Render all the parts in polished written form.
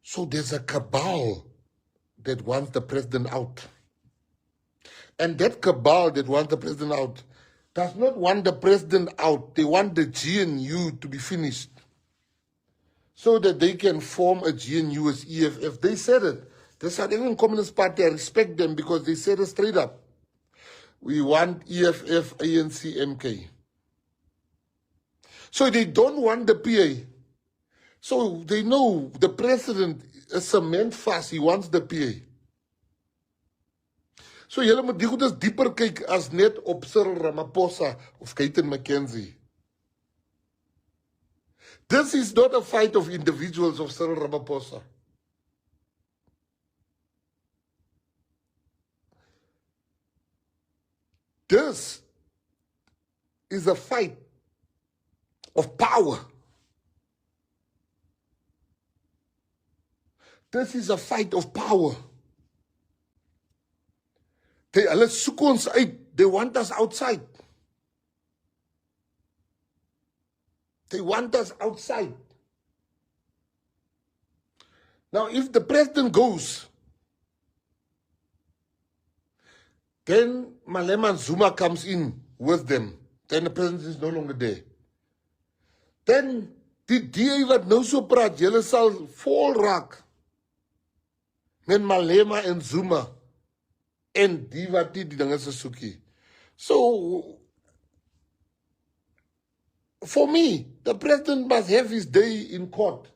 So there's a cabal that wants the president out. And that cabal that wants the president out does not want the president out. They want the GNU to be finished so that they can form a GNU as EFF. They said it. The South African Communist Party, I respect them because they said it straight up. We want EFF, ANC, MK. So they don't want the PA. So they know the president is cement fast. He wants the PA. So julle moet die goedes dieper kyk as net op Cyril Ramaphosa of Keaton McKenzie. This is not a fight of individuals of Cyril Ramaphosa. This is a fight of power. This is a fight of power. Hulle soek ons uit. They want us outside. They want us outside. Now, if the president goes, then Malema and Zuma comes in with them. Then the president is no longer there. Then die DA wat nou so praat, julle sal vol raak met Malema en Zuma en die wat die dinge se soekie. So, for me, the president must have his day in court.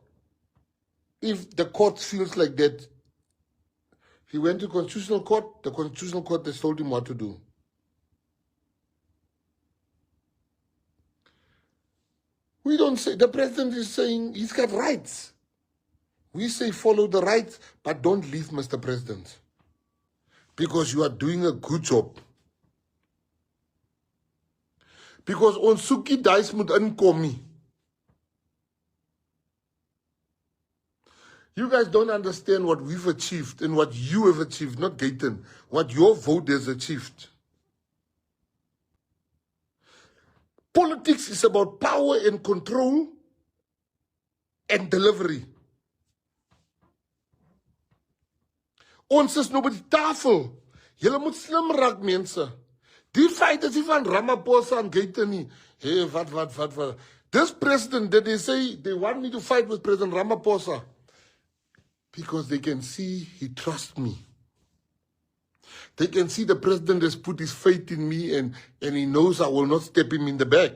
If the court feels like that, he went to Constitutional Court, the Constitutional Court has told him what to do. We don't say, the president is saying he's got rights. We say follow the rights, but don't leave, Mr. President. Because you are doing a good job. Because ons soekie dice moet inkom nie. You guys don't understand what we've achieved and what you have achieved, not Gayton, what your vote has achieved. Politics is about power and control and delivery. Ons is nou by die tafel. Julle moet slim raak, mense. Die feit is nie van Ramaphosa en Gayton nie. Hey, wat. This president, that they say, they want me to fight with President Ramaphosa. Because they can see he trusts me. They can see the president has put his faith in me and he knows I will not step him in the back.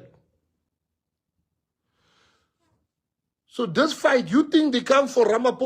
So this fight, you think they come for Ramaphosa?